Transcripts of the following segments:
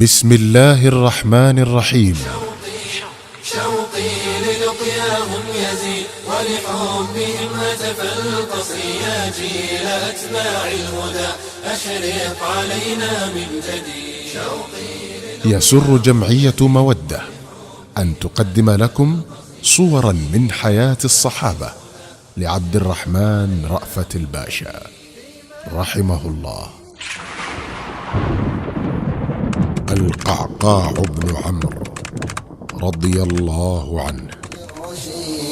بسم الله الرحمن الرحيم. شوقي للقياهم يزيد ولحبهم هتف القصي يا جيل أتباع الهدى أشرق علينا من جديد. يسر جمعية مودة أن تقدم لكم صورا من حياة الصحابة لعبد الرحمن رأفت الباشا رحمه الله. القعقاع بن عمرو رضي الله عنه.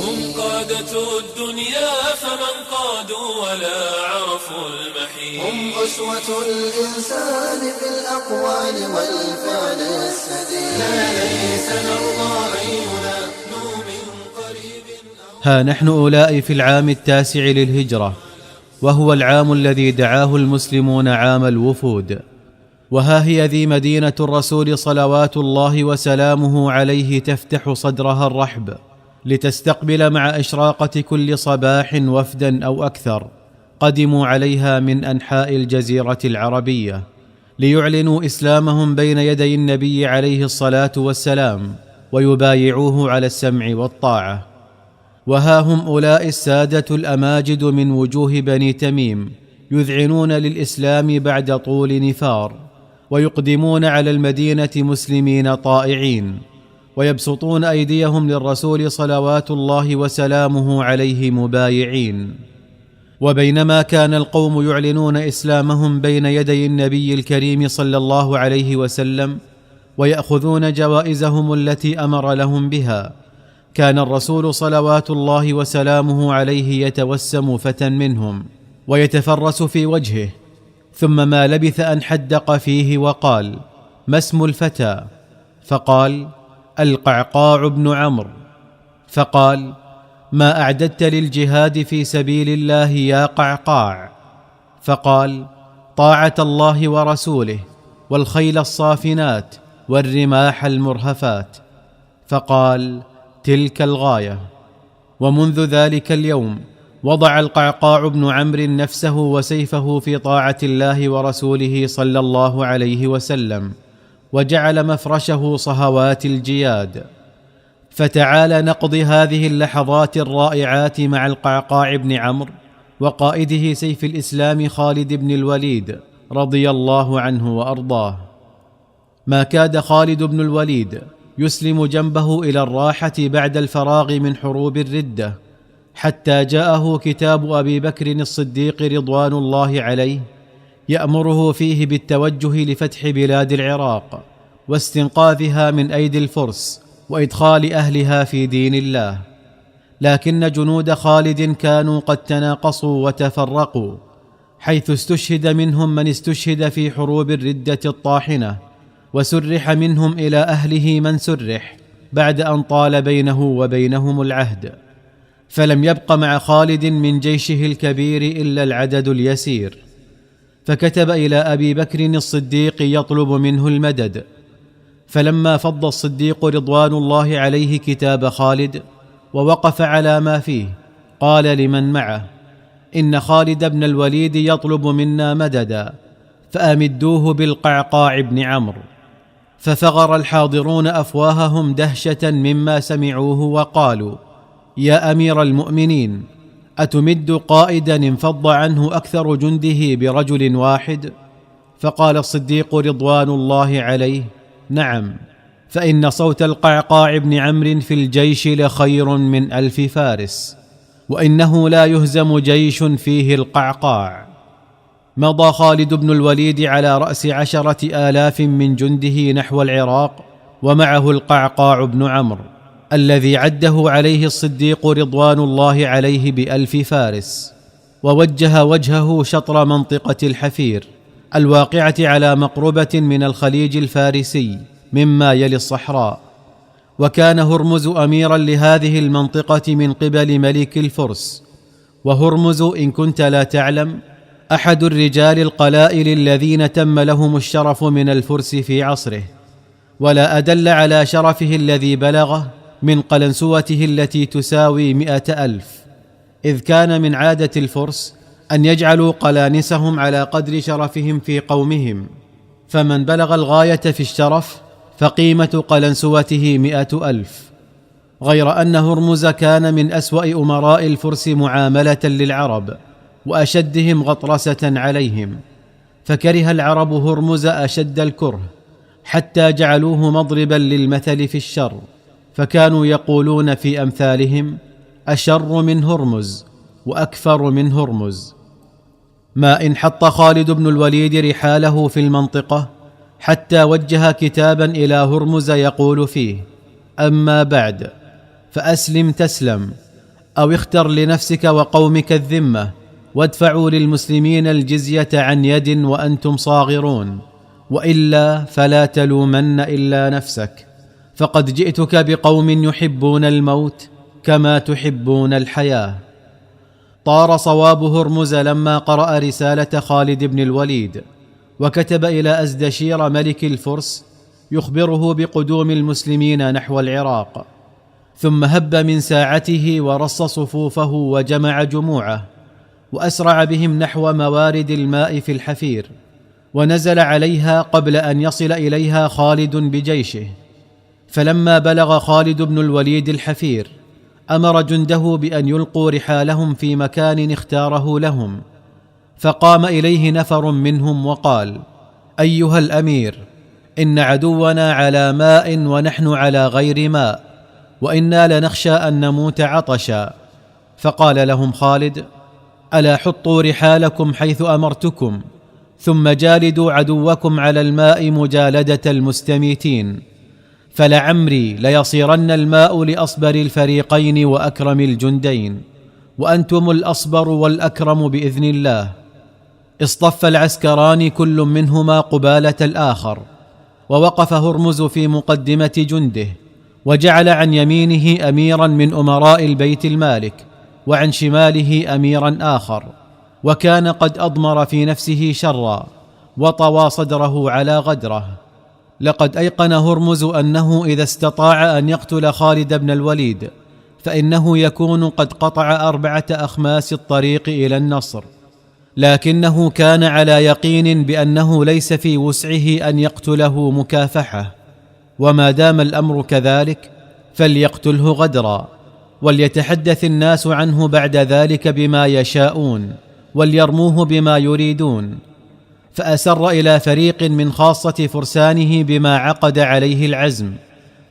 هم قادة الدنيا فمن قادوا ولا عرفوا المحيط. هم أسوة الإنسان في الأقوال والفعل السديد. لا ليس نرضى أن ينالوا من قريب. ها نحن أولئك في العام 9 للهجرة، وهو العام الذي دعاه المسلمون عام الوفود. وها هي ذي مدينة الرسول صلوات الله وسلامه عليه تفتح صدرها الرحب لتستقبل مع إشراقة كل صباح وفدا أو أكثر قدموا عليها من أنحاء الجزيرة العربية ليعلنوا إسلامهم بين يدي النبي عليه الصلاة والسلام ويبايعوه على السمع والطاعة. وها هم أولئك السادة الأماجد من وجوه بني تميم يذعنون للإسلام بعد طول نفار، ويقدمون على المدينة مسلمين طائعين، ويبسطون أيديهم للرسول صلوات الله وسلامه عليه مبايعين. وبينما كان القوم يعلنون إسلامهم بين يدي النبي الكريم صلى الله عليه وسلم ويأخذون جوائزهم التي أمر لهم بها، كان الرسول صلوات الله وسلامه عليه يتوسم فتى منهم ويتفرس في وجهه، ثم ما لبث أن حدق فيه وقال: ما اسم الفتى؟ فقال: القعقاع بن عمرو. فقال: ما أعددت للجهاد في سبيل الله يا قعقاع؟ فقال: طاعة الله ورسوله والخيل الصافنات والرماح المرهفات. فقال: تلك الغاية. ومنذ ذلك اليوم وضع القعقاع بن عمرو نفسه وسيفه في طاعة الله ورسوله صلى الله عليه وسلم، وجعل مفرشه صهوات الجياد. فتعال نقضي هذه اللحظات الرائعات مع القعقاع بن عمرو وقائده سيف الإسلام خالد بن الوليد رضي الله عنه وأرضاه. ما كاد خالد بن الوليد يسلم جنبه إلى الراحة بعد الفراغ من حروب الردة حتى جاءه كتاب أبي بكر الصديق رضوان الله عليه يأمره فيه بالتوجه لفتح بلاد العراق واستنقاذها من أيدي الفرس وإدخال أهلها في دين الله. لكن جنود خالد كانوا قد تناقصوا وتفرقوا، حيث استشهد منهم من استشهد في حروب الردة الطاحنة، وسرح منهم إلى أهله من سرح بعد أن طال بينه وبينهم العهد. فلم يبق مع خالد من جيشه الكبير إلا العدد اليسير، فكتب إلى أبي بكر الصديق يطلب منه المدد. فلما فض الصديق رضوان الله عليه كتاب خالد ووقف على ما فيه، قال لمن معه: إن خالد بن الوليد يطلب منا مددا، فأمدوه بالقعقاع بن عمرو. ففغر الحاضرون أفواههم دهشة مما سمعوه وقالوا: يا أمير المؤمنين، أتمد قائدا انفض عنه أكثر جنده برجل واحد؟ فقال الصديق رضوان الله عليه: نعم، فإن صوت القعقاع بن عمرو في الجيش لخير من 1000 فارس، وإنه لا يهزم جيش فيه القعقاع. مضى خالد بن الوليد على رأس 10,000 من جنده نحو العراق، ومعه القعقاع بن عمرو الذي عده عليه الصديق رضوان الله عليه ب1000 فارس، ووجه وجهه شطر منطقة الحفير الواقعة على مقربة من الخليج الفارسي مما يلي الصحراء. وكان هرمز أميرا لهذه المنطقة من قبل ملك الفرس. وهرمز، إن كنت لا تعلم، أحد الرجال القلائل الذين تم لهم الشرف من الفرس في عصره، ولا أدل على شرفه الذي بلغه من قلنسوته التي تساوي 100,000، إذ كان من عادة الفرس أن يجعلوا قلانسهم على قدر شرفهم في قومهم، فمن بلغ الغاية في الشرف فقيمة قلنسوته 100,000. غير أن هرمز كان من أسوأ أمراء الفرس معاملة للعرب وأشدهم غطرسة عليهم، فكره العرب هرمز أشد الكره، حتى جعلوه مضربا للمثل في الشر، فكانوا يقولون في أمثالهم: أشر من هرمز وأكفر من هرمز. ما إن حط خالد بن الوليد رحاله في المنطقة حتى وجه كتابا إلى هرمز يقول فيه: أما بعد فأسلم تسلم، أو اختر لنفسك وقومك الذمة، وادفعوا للمسلمين الجزية عن يد وأنتم صاغرون، وإلا فلا تلومن إلا نفسك، فقد جئتك بقوم يحبون الموت كما تحبون الحياة. طار صواب هرمز لما قرأ رسالة خالد بن الوليد، وكتب إلى أزدشير ملك الفرس يخبره بقدوم المسلمين نحو العراق، ثم هب من ساعته ورص صفوفه وجمع جموعه، وأسرع بهم نحو موارد الماء في الحفير، ونزل عليها قبل أن يصل إليها خالد بجيشه. فلما بلغ خالد بن الوليد الحفير أمر جنده بأن يلقوا رحالهم في مكان اختاره لهم، فقام إليه نفر منهم وقال: أيها الأمير، إن عدونا على ماء ونحن على غير ماء، وإنا لنخشى أن نموت عطشا. فقال لهم خالد: ألا حطوا رحالكم حيث أمرتكم، ثم جالدوا عدوكم على الماء مجالدة المستميتين، فلعمري ليصيرن الماء لأصبر الفريقين وأكرم الجندين، وأنتم الأصبر والأكرم بإذن الله. اصطف العسكران كل منهما قبالة الآخر، ووقف هرمز في مقدمة جنده، وجعل عن يمينه أميرا من أمراء البيت المالك، وعن شماله أميرا آخر، وكان قد أضمر في نفسه شرا وطوى صدره على غدره. لقد أيقن هرمز أنه إذا استطاع أن يقتل خالد بن الوليد فإنه يكون قد قطع 4 أخماس الطريق إلى النصر، لكنه كان على يقين بأنه ليس في وسعه أن يقتله مكافحة، وما دام الأمر كذلك فليقتله غدرا، وليتحدث الناس عنه بعد ذلك بما يشاءون، وليرموه بما يريدون. فأسر إلى فريق من خاصة فرسانه بما عقد عليه العزم،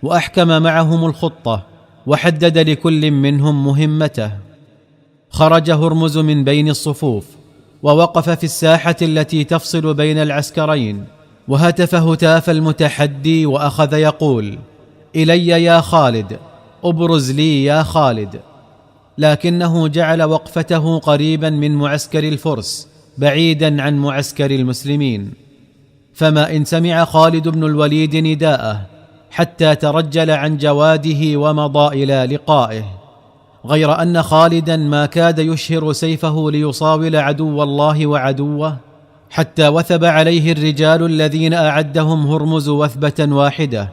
وأحكم معهم الخطة، وحدد لكل منهم مهمته. خرج هرمز من بين الصفوف، ووقف في الساحة التي تفصل بين العسكرين، وهتف هتاف المتحدي، وأخذ يقول: إلي يا خالد، أبرز لي يا خالد. لكنه جعل وقفته قريبا من معسكر الفرس بعيدا عن معسكر المسلمين، فما إن سمع خالد بن الوليد نداءه حتى ترجل عن جواده ومضى إلى لقائه، غير أن خالدا ما كاد يشهر سيفه ليصاول عدو الله وعدوه، حتى وثب عليه الرجال الذين أعدهم هرمز وثبة واحدة،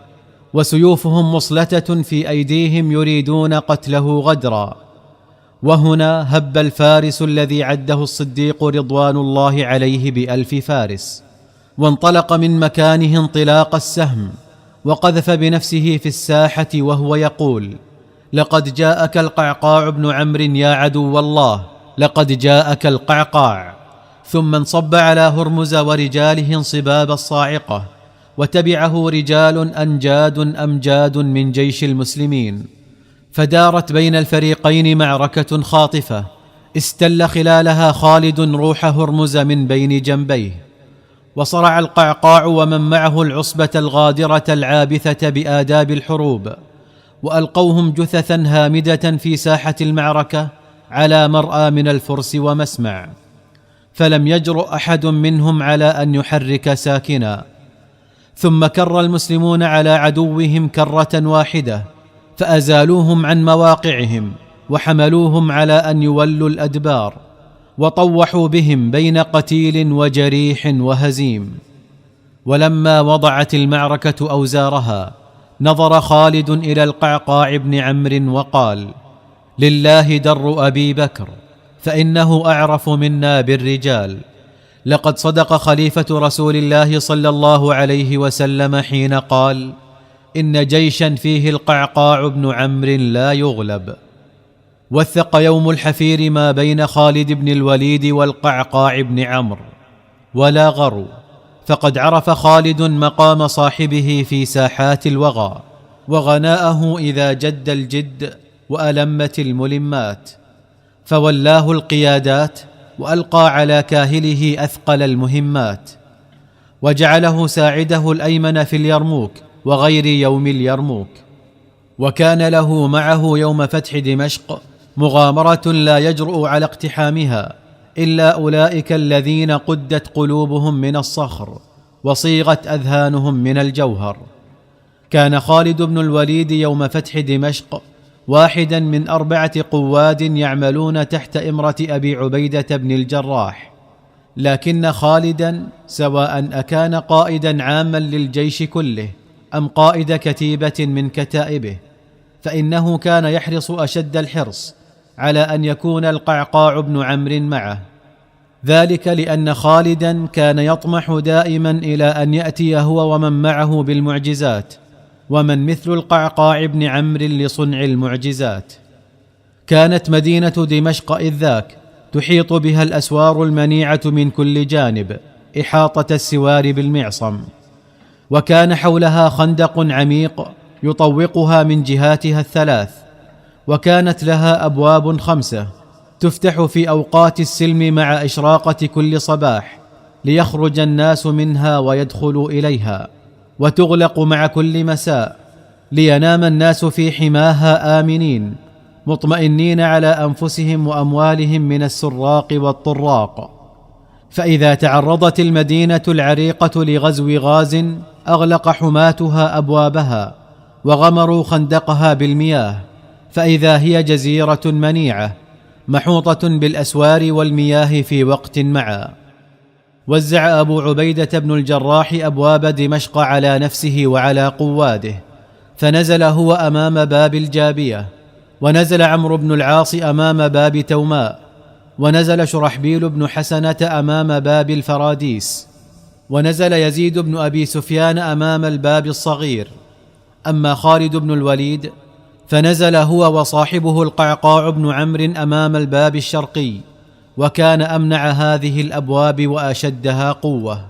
وسيوفهم مصلتة في أيديهم يريدون قتله غدرا. وهنا هب الفارس الذي عده الصديق رضوان الله عليه ب1000 فارس، وانطلق من مكانه انطلاق السهم، وقذف بنفسه في الساحة وهو يقول: لقد جاءك القعقاع بن عمرو يا عدو الله، لقد جاءك القعقاع. ثم انصب على هرمز ورجاله انصباب الصاعقة، وتبعه رجال أنجاد أمجاد من جيش المسلمين، فدارت بين الفريقين معركة خاطفة استل خلالها خالد روح هرمز من بين جنبيه، وصرع القعقاع ومن معه العصبة الغادرة العابثة بآداب الحروب، وألقوهم جثثا هامدة في ساحة المعركة على مرأى من الفرس ومسمع، فلم يجرؤ أحد منهم على أن يحرك ساكنا. ثم كر المسلمون على عدوهم كرة واحدة، فأزالوهم عن مواقعهم، وحملوهم على أن يولوا الأدبار، وطوحوا بهم بين قتيل وجريح وهزيم. ولما وضعت المعركة أوزارها نظر خالد إلى القعقاع بن عمرو وقال: لله در أبي بكر، فإنه أعرف منا بالرجال، لقد صدق خليفة رسول الله صلى الله عليه وسلم حين قال: إن جيشا فيه القعقاع بن عمرو لا يغلب. وثق يوم الحفير ما بين خالد بن الوليد والقعقاع بن عمرو، ولا غرو، فقد عرف خالد مقام صاحبه في ساحات الوغى، وغناءه إذا جد الجد وألمت الملمات، فولاه القيادات وألقى على كاهله أثقل المهمات، وجعله ساعده الأيمن في اليرموك وغير يوم اليرموك. وكان له معه يوم فتح دمشق مغامرة لا يجرؤ على اقتحامها إلا أولئك الذين قدت قلوبهم من الصخر وصيغت أذهانهم من الجوهر. كان خالد بن الوليد يوم فتح دمشق واحدا من 4 قواد يعملون تحت إمرة أبي عبيدة بن الجراح، لكن خالدا سواء أكان قائدا عاما للجيش كله أم قائد كتيبة من كتائبه، فإنه كان يحرص أشد الحرص على أن يكون القعقاع بن عمرو معه، ذلك لأن خالدا كان يطمح دائما إلى أن يأتي هو ومن معه بالمعجزات، ومن مثل القعقاع بن عمرو لصنع المعجزات. كانت مدينة دمشق إذ ذاك تحيط بها الأسوار المنيعة من كل جانب إحاطة السوار بالمعصم، وكان حولها خندق عميق يطوقها من جهاتها ال3، وكانت لها أبواب 5 تفتح في أوقات السلم مع إشراقة كل صباح ليخرج الناس منها ويدخلوا إليها، وتغلق مع كل مساء لينام الناس في حماها آمنين مطمئنين على أنفسهم وأموالهم من السراق والطراق. فإذا تعرضت المدينة العريقة لغزو غاز أغلق حماتها أبوابها وغمروا خندقها بالمياه، فإذا هي جزيرة منيعة محوطة بالأسوار والمياه في وقت معا. وزع أبو عبيدة بن الجراح أبواب دمشق على نفسه وعلى قواده، فنزل هو أمام باب الجابية، ونزل عمرو بن العاص أمام باب توماء، ونزل شرحبيل بن حسنة أمام باب الفراديس، ونزل يزيد بن أبي سفيان أمام الباب الصغير. أما خالد بن الوليد فنزل هو وصاحبه القعقاع بن عمرو أمام الباب الشرقي، وكان أمنع هذه الأبواب وأشدها قوة.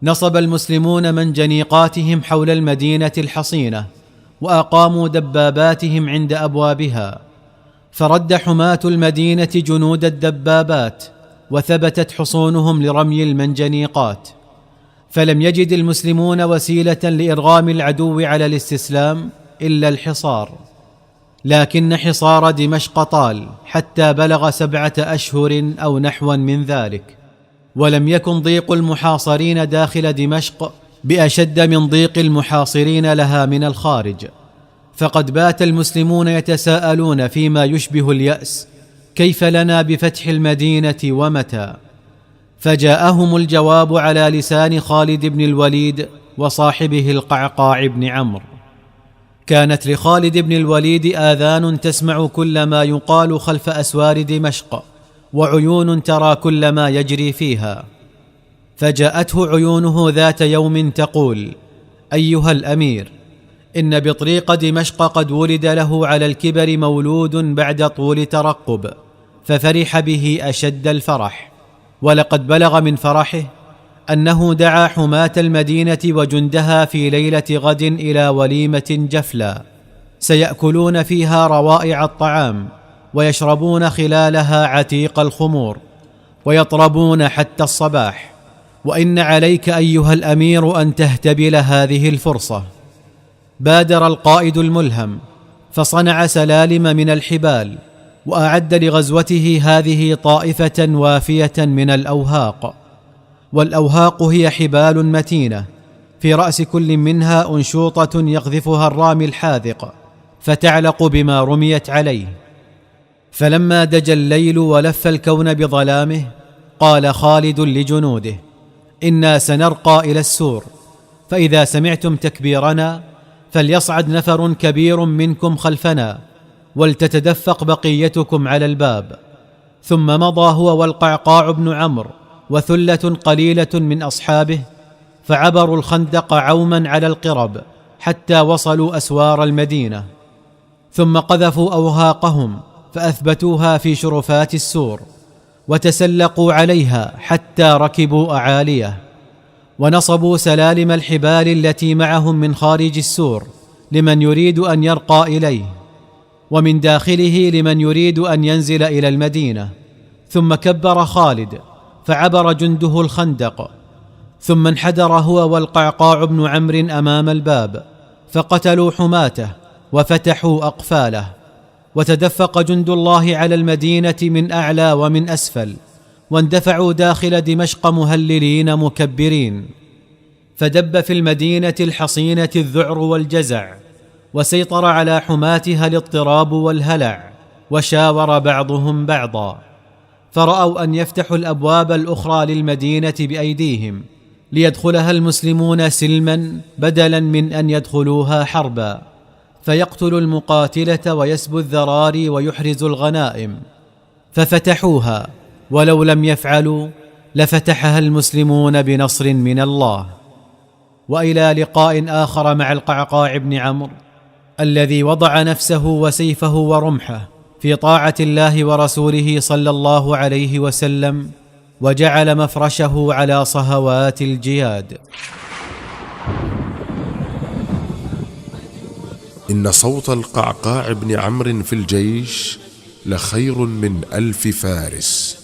نصب المسلمون منجنيقاتهم حول المدينة الحصينة، وأقاموا دباباتهم عند أبوابها، فرد حماة المدينة جنود الدبابات، وثبتت حصونهم لرمي المنجنيقات. فلم يجد المسلمون وسيلة لإرغام العدو على الاستسلام إلا الحصار، لكن حصار دمشق طال حتى بلغ 7 أشهر أو نحوا من ذلك، ولم يكن ضيق المحاصرين داخل دمشق بأشد من ضيق المحاصرين لها من الخارج. فقد بات المسلمون يتساءلون فيما يشبه اليأس: كيف لنا بفتح المدينة ومتى؟ فجاءهم الجواب على لسان خالد بن الوليد وصاحبه القعقاع بن عمرو. كانت لخالد بن الوليد آذان تسمع كل ما يقال خلف أسوار دمشق، وعيون ترى كل ما يجري فيها. فجاءته عيونه ذات يوم تقول: أيها الأمير، إن بطريق دمشق قد ولد له على الكبر مولود بعد طول ترقب، ففرح به أشد الفرح، ولقد بلغ من فرحه أنه دعا حماة المدينة وجندها في ليلة غد إلى وليمة جفلى سيأكلون فيها روائع الطعام، ويشربون خلالها عتيق الخمور، ويطربون حتى الصباح، وإن عليك أيها الأمير أن تهتبل هذه الفرصة. بادر القائد الملهم فصنع سلالم من الحبال، وأعد لغزوته هذه طائفة وافية من الأوهاق. والأوهاق هي حبال متينة في رأس كل منها أنشوطة يقذفها الرامي الحاذق فتعلق بما رميت عليه. فلما دجى الليل ولف الكون بظلامه قال خالد لجنوده: إنا سنرقى إلى السور، فإذا سمعتم تكبيرنا فليصعد نفر كبير منكم خلفنا، ولتتدفق بقيتكم على الباب. ثم مضى هو والقعقاع بن عمرو وثلة قليلة من أصحابه، فعبروا الخندق عوما على القرب حتى وصلوا أسوار المدينة، ثم قذفوا أوهاقهم فأثبتوها في شرفات السور، وتسلقوا عليها حتى ركبوا أعاليه، ونصبوا سلالم الحبال التي معهم من خارج السور لمن يريد أن يرقى إليه، ومن داخله لمن يريد أن ينزل إلى المدينة. ثم كبر خالد فعبر جنده الخندق، ثم انحدر هو والقعقاع بن عمرو أمام الباب، فقتلوا حماته وفتحوا أقفاله، وتدفق جند الله على المدينة من أعلى ومن أسفل، واندفعوا داخل دمشق مهللين مكبرين، فدب في المدينة الحصينة الذعر والجزع، وسيطر على حماتها الاضطراب والهلع، وشاور بعضهم بعضا، فرأوا أن يفتحوا الأبواب الأخرى للمدينة بأيديهم ليدخلها المسلمون سلما بدلا من أن يدخلوها حربا، فيقتلوا المقاتلة ويسبوا الذراري ويحرزوا الغنائم، ففتحوها، ولو لم يفعلوا لفتحها المسلمون بنصر من الله. وإلى لقاء آخر مع القعقاع بن عمرو الذي وضع نفسه وسيفه ورمحه في طاعة الله ورسوله صلى الله عليه وسلم، وجعل مفرشه على صهوات الجياد. إن صوت القعقاع بن عمرو في الجيش لخير من 1000 فارس.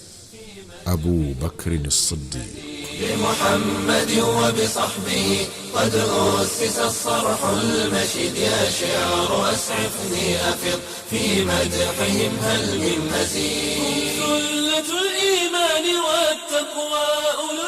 أبو بكر الصديق. بمحمد وبصحبه قد أسس الصرح المشيد، يا شعر أسعفني أفض في مدحهم هل من مزيد. ثلة الإيمان والتقوى أولو